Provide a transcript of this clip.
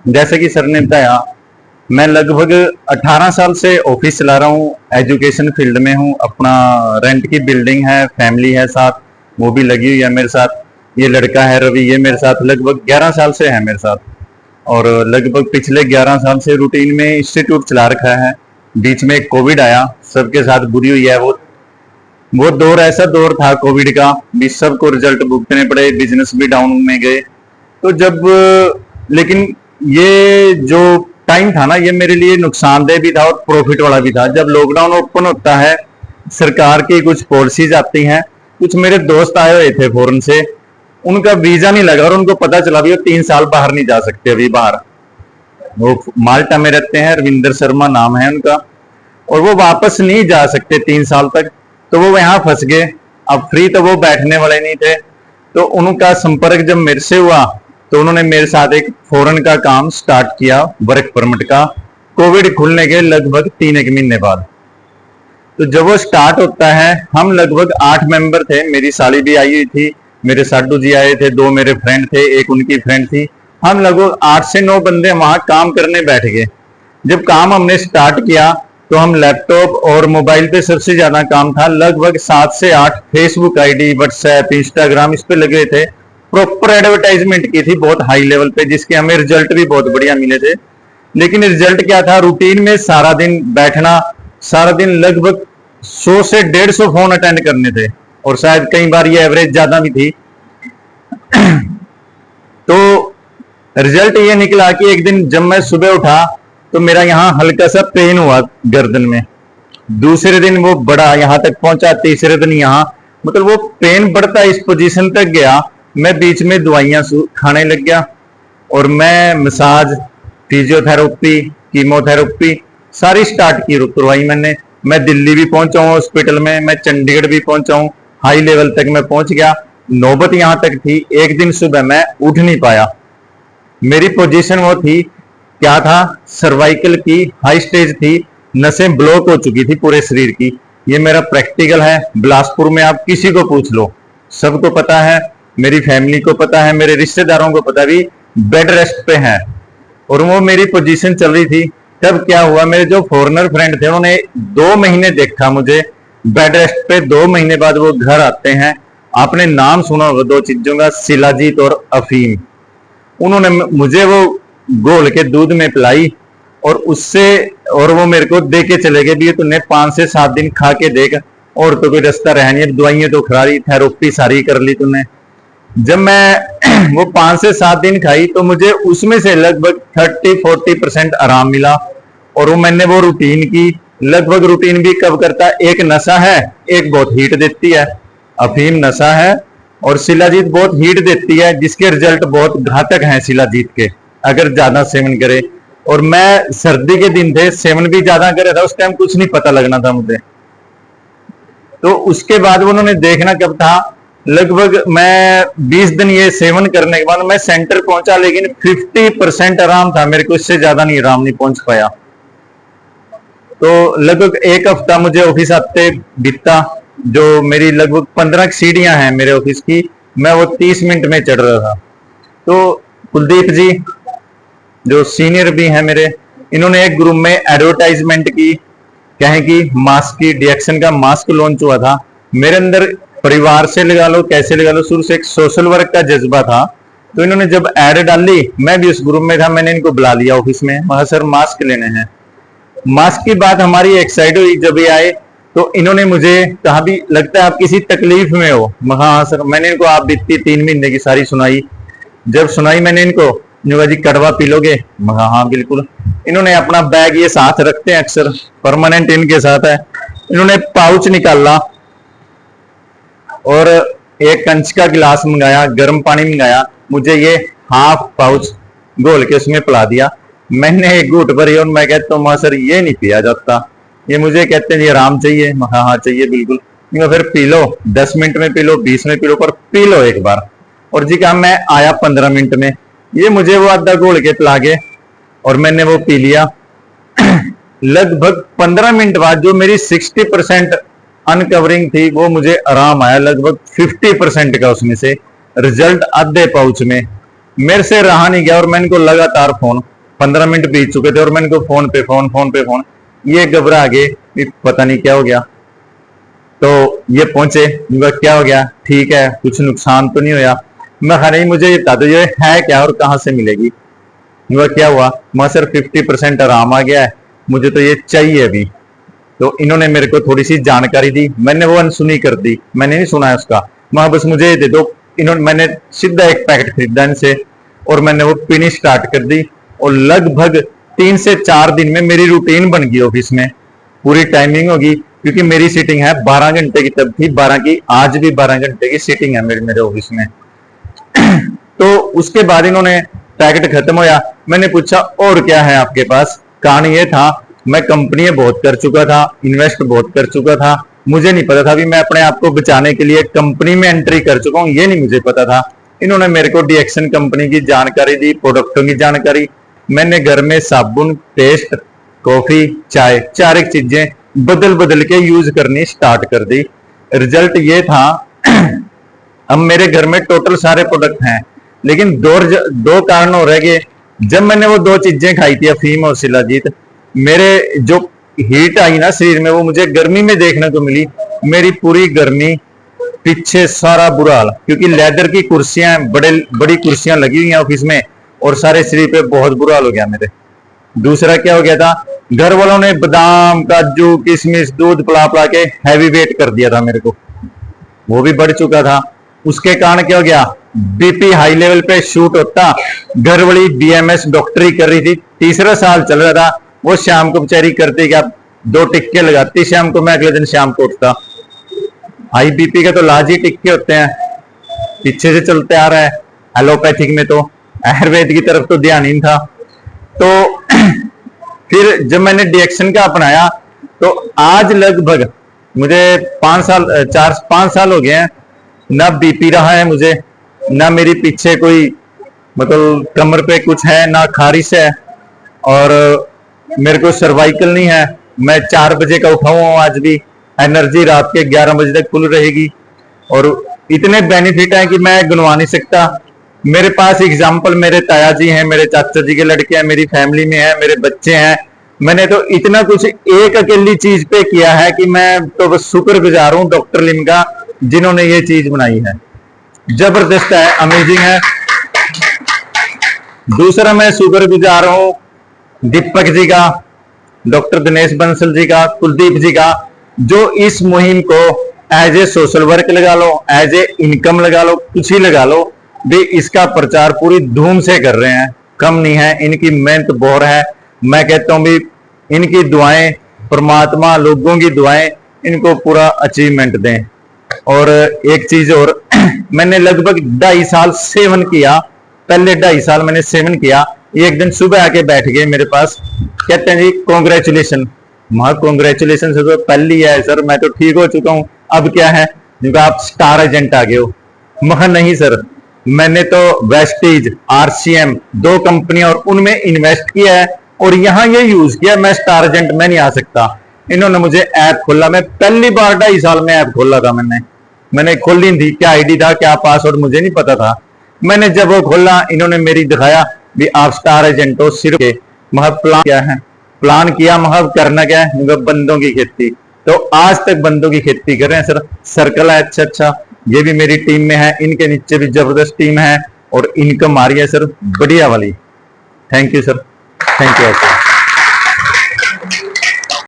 जैसे कि सर ने बताया, मैं लगभग 18 साल से ऑफिस चला रहा हूँ, एजुकेशन फील्ड में हूँ। अपना रेंट की बिल्डिंग है, फैमिली है साथ, वो भी लगी हुई है मेरे साथ। ये लड़का है रवि, ये मेरे साथ लगभग 11 साल से है मेरे साथ। और लगभग पिछले 11 साल से रूटीन में इंस्टीट्यूट चला रखा है। बीच में कोविड आया, सबके साथ बुरी हुई है। वो दौर ऐसा दौर था कोविड का, भी सबको रिजल्ट भुगतने पड़े, बिजनेस भी डाउन में गए। तो जब लेकिन ये जो टाइम था ना, ये मेरे लिए नुकसानदेह भी था और प्रॉफिट वाला भी था। जब लॉकडाउन ओपन होता है, सरकार की कुछ पॉलिसीज आती हैं। कुछ मेरे दोस्त आए हुए थे फॉरेन से, उनका वीजा नहीं लगा और उनको पता चला भी वो 3 साल बाहर नहीं जा सकते अभी बाहर। वो माल्टा में रहते हैं, रविंदर शर्मा नाम है उनका, और वो वापस नहीं जा सकते 3 साल तक। तो वो यहाँ फंस गए। अब फ्री तो वो बैठने वाले नहीं थे, तो उनका संपर्क जब मेरे से हुआ तो उन्होंने मेरे साथ एक फॉरेन का काम स्टार्ट किया, वर्क परमिट का, कोविड खुलने के लगभग 3 महीने बाद। तो जब वो स्टार्ट होता है, हम लगभग 8 मेंबर थे, मेरी साली भी आई हुई थी, मेरे साडू जी आए थे, 2 मेरे फ्रेंड थे, एक उनकी फ्रेंड थी। हम लगभग 8 से 9 बंदे वहां काम करने बैठ गए। जब काम हमने स्टार्ट किया तो हम लैपटॉप और मोबाइल पे सबसे ज्यादा काम था। लगभग 7 से 8 फेसबुक आईडी, व्हाट्सएप, इंस्टाग्राम, इस पे लगे थे। प्रॉपर एडवर्टाइजमेंट की थी बहुत हाई लेवल पे, जिसके हमें रिजल्ट भी बहुत बढ़िया मिले थे। लेकिन रिजल्ट क्या था, रूटीन में सारा दिन बैठना, सारा दिन लगभग 100 से 150 फोन अटेंड करने थे, और शायद कई बार ये एवरेज ज्यादा भी थी। तो रिजल्ट ये निकला कि एक दिन जब मैं सुबह उठा तो मेरा यहाँ हल्का सा पेन हुआ गर्दन में। दूसरे दिन वो बड़ा यहाँ तक पहुंचा, तीसरे दिन यहाँ, मतलब वो पेन बढ़ता इस पोजीशन तक गया। मैं बीच में दवाइयां खाने लग गया, और मैं मसाज, फिजियोथेरेपी, कीमोथेरेपी सारी स्टार्ट की करवाई मैंने। मैं दिल्ली भी पहुंचा हूँ हॉस्पिटल में, मैं चंडीगढ़ भी पहुंचा हूँ, हाई लेवल तक मैं पहुंच गया। नौबत यहां तक थी, एक दिन सुबह मैं उठ नहीं पाया। मेरी पोजीशन वो थी, क्या था, सर्वाइकल की हाई स्टेज थी, नसें ब्लॉक हो चुकी थी पूरे शरीर की। ये मेरा प्रैक्टिकल है, बिलासपुर में आप किसी को पूछ लो, सबको पता है, मेरी फैमिली को पता है, मेरे रिश्तेदारों को पता भी, बेड रेस्ट पे है। और वो मेरी पोजीशन चल रही थी। तब क्या हुआ, मेरे जो फॉरेनर फ्रेंड थे उन्होंने 2 महीने देखा मुझे बेड रेस्ट पे। 2 महीने बाद वो घर आते हैं। आपने नाम सुना होगा 2 चीजों का, शिलाजीत और अफीम। उन्होंने मुझे वो घोल के दूध में पिलाई, और उससे, और वो मेरे को दे के चले गए भी, तुमने 5 से 7 दिन खा के देख, और तो कोई रास्ता रह नहीं, दवाइयां तो खा रही, थेरेपी सारी कर ली तूने। जब मैं वो 5 से 7 दिन खाई तो मुझे उसमें से लगभग 30-40% आराम मिला। और वो मैंने वो रूटीन की, लगभग रूटीन भी कब करता, एक नशा है, एक बहुत हीट देती है। अफीम नशा है और शिलाजीत बहुत हीट देती है, जिसके रिजल्ट बहुत घातक हैं शिलाजीत के, अगर ज्यादा सेवन करे। और मैं सर्दी के दिन थे, सेवन भी ज्यादा करे था, उस टाइम कुछ नहीं पता लगना था मुझे। तो उसके बाद उन्होंने देखना कब था, लगभग मैं 20 दिन ये सेवन करने के बाद मैं सेंटर पहुंचा, लेकिन 50% आराम था मेरे को, इससे ज्यादा नहीं आराम नहीं पहुंच पाया। तो लगभग 1 हफ्ता मुझे ऑफिस आते बीता। जो मेरी लगभग 15 सीढ़ियां हैं मेरे ऑफिस की, मैं वो 30 मिनट में चढ़ रहा था। तो कुलदीप जी जो सीनियर भी हैं मेरे, इन्होंने एक ग्रुप में एडवर्टाइजमेंट की, कहें कि मास्क की, डिएक्शन का मास्क लॉन्च हुआ था। मेरे अंदर परिवार से लगा लो, कैसे लगा लो, शुरू से एक सोशल वर्क का जज्बा था। तो इन्होंने जब एड डाली, मैं भी उस ग्रुप में था, मैंने इनको बुला लिया ऑफिस में, महा सर मास्क लेने हैं। मास्क की बात हमारी एक साइड हुई। जब ये आए तो इन्होंने मुझे कहा भी, लगता है आप किसी तकलीफ में हो। महा हाँ सर। मैंने इनको आप बीतती 3 महीने की सारी सुनाई। जब सुनाई मैंने इनको, जी कड़वा पी लोगे, महा हाँ बिल्कुल। इन्होंने अपना बैग ये साथ रखते हैं अक्सर, परमानेंट इनके साथ है। इन्होंने पाउच निकाला और एक कंच का गिलास मंगाया, गर्म पानी मंगाया, मुझे ये हाफ पाउच घोल के उसमें पिला दिया। मैंने एक घूंट भरी और मैं कहता हूँ, सर ये नहीं पिया जाता। ये मुझे कहते हैं, ये आराम चाहिए। हाँ हाँ चाहिए बिल्कुल। फिर पी लो, 10 मिनट में पी लो, 20 में पी लो, पर पी लो एक बार। और जी कहा, मैं आया 15 मिनट में, ये मुझे वो आधा घोल के पिला गए और मैंने वो पी लिया। लगभग 15 मिनट बाद जो मेरी 60% अनकवरिंग थी, वो मुझे आराम आया, लगभग 50% का उसमें से रिजल्ट आधे पाउच में। मेरे से रहा नहीं गया और मैं इनको लगातार फोन, 15 मिनट बीत चुके थे और मैंने को फोन पे फोन। ये घबरा गए, पता नहीं क्या हो गया। तो ये पहुंचे, क्या हो गया, ठीक है, कुछ नुकसान तो नहीं होया। मैं नहीं, मुझे ये बता दो ये है क्या और कहां से मिलेगी। क्या हुआ, मैं सर 50% आराम आ गया है, मुझे तो ये चाहिए अभी। तो इन्होंने मेरे को थोड़ी सी जानकारी दी, मैंने वो अनसुनी कर दी, मैंने नहीं सुना है उसका। वहां बस मुझे दे दो। मैंने सीधा एक पैकेट खरीदा इनसे और मैंने वो पीनी स्टार्ट कर दी और लगभग 3 से 4 दिन में मेरी रूटीन बन गई ऑफिस में। पूरी टाइमिंग होगी, क्योंकि मेरी सीटिंग है 12 घंटे की, तब थी 12 की, आज भी 12 घंटे की सीटिंग है मेरे ऑफिस में। तो उसके बाद इन्होंने पैकेट खत्म होया, मैंने पूछा और क्या है आपके पास। कहानी ये था, मैं कंपनी बहुत कर चुका था, इन्वेस्ट बहुत कर चुका था, मुझे नहीं पता था भी मैं अपने आप को बचाने के लिए कंपनी में एंट्री कर चुका हूं, ये नहीं मुझे पता था। इन्होंने मेरे को डीएक्शन कंपनी की जानकारी दी, प्रोडक्टों की जानकारी। मैंने घर में साबुन, पेस्ट, कॉफी, चाय, 4 एक चीजें बदल बदल के यूज करनी स्टार्ट कर दी। रिजल्ट ये था अब मेरे घर में टोटल सारे प्रोडक्ट हैं, लेकिन दो कारण हो रहे कि जब मैंने वो 2 चीजें खाई थी, अफीम और शिलाजीत, मेरे जो हीट आई ना शरीर में, वो मुझे गर्मी में देखने को मिली। मेरी पूरी गर्मी, पीछे सारा बुरा हाल, क्योंकि लेदर की कुर्सियां, बड़ी कुर्सियां लगी हुई हैं ऑफिस में, और सारे शरीर पे बहुत बुरा हाल हो गया मेरे। दूसरा क्या हो गया था, घर वालों ने बादाम, काजू, किशमिश, दूध पिला पिला के हैवी वेट कर दिया था मेरे को, वो भी बढ़ चुका था। उसके कारण क्या हो गया, बीपी हाई लेवल पे शूट होता। घर वाली बीएमएस डॉक्टरी कर रही थी, 3रा साल चल रहा था। वो शाम को बेचारी करती क्या, 2 टिक्के लगाती शाम को, मैं अगले दिन शाम को उठता। हाई बीपी के तो लाज ही टिक्के होते हैं, पीछे से चलते आ रहा है। एलोपैथिक में तो, आयुर्वेद की तरफ तो ध्यान ही था। तो फिर जब मैंने डीएक्शन का अपनाया, तो आज लगभग मुझे 5 साल हो गए हैं, ना बीपी रहा है मुझे, ना मेरी पीछे कोई मतलब कमर पे कुछ है, ना खारिश है, और मेरे को सर्वाइकल नहीं है। मैं 4 बजे का उठा हूं आज भी, एनर्जी रात के 11 बजे तक फुल रहेगी। और इतने बेनिफिट हैं कि मैं गिनवा नहीं सकता। मेरे पास एग्जाम्पल मेरे ताया जी हैं, मेरे चाचा जी के लड़के हैं, मेरी फैमिली में है, मेरे बच्चे हैं। मैंने तो इतना कुछ एक अकेली चीज पे किया है कि मैं तो बस शुक्रगुजार हूं डॉक्टर लिम का, जिन्होंने ये चीज बनाई है। जबरदस्त है, अमेजिंग है। दूसरा मैं शुक्रगुजार हूं दीपक जी का, डॉक्टर दिनेश बंसल जी का, कुलदीप जी का, जो इस मुहिम को एज ए सोशल वर्क लगा लो, एज ए इनकम लगा लो, कुछ ही लगा लो, भी इसका प्रचार पूरी धूम से कर रहे हैं। कम नहीं है, इनकी मेहनत बहुत है। मैं कहता हूं भी इनकी दुआएं, परमात्मा, लोगों की दुआएं इनको पूरा अचीवमेंट दें। और एक चीज और मैंने लगभग 2.5 साल सेवन किया, पहले 2.5 साल मैंने सेवन किया। एक दिन सुबह आके बैठ गए मेरे पास, कहते हैं जी कॉन्ग्रेचुलेशन। मां कॉन्ग्रेचुलेशन से तो पहली है सर, मैं तो ठीक हो चुका हूं, अब क्या है, क्योंकि आप स्टार एजेंट आ गए हो। महा नहीं सर, मैंने तो वेस्टीज, आरसीएम 2 कंपनियां और उनमें इन्वेस्ट किया है, और यहां ये यूज किया। मैं स्टार एजेंट में नहीं आ सकता। इन्होंने मुझे ऐप खोला, मैं पहली बार 2.5 साल में ऐप खोला था। मैंने खोली थी, क्या आईडी था, क्या पासवर्ड, मुझे नहीं पता था। मैंने जब वो खोला, इन्होंने मेरी दिखाया भी आप स्टार एजेंट हो, सिर्फ महब प्लान क्या है, प्लान किया, महब करना क्या है, बंदों की खेती। तो आज तक बंदों की खेती कर रहे हैं सर। सर्कल है अच्छा, ये भी मेरी टीम में है, इनके नीचे भी जबरदस्त टीम है, और इनकम आ रही है सर बढ़िया वाली। Thank you sir, thank you sir.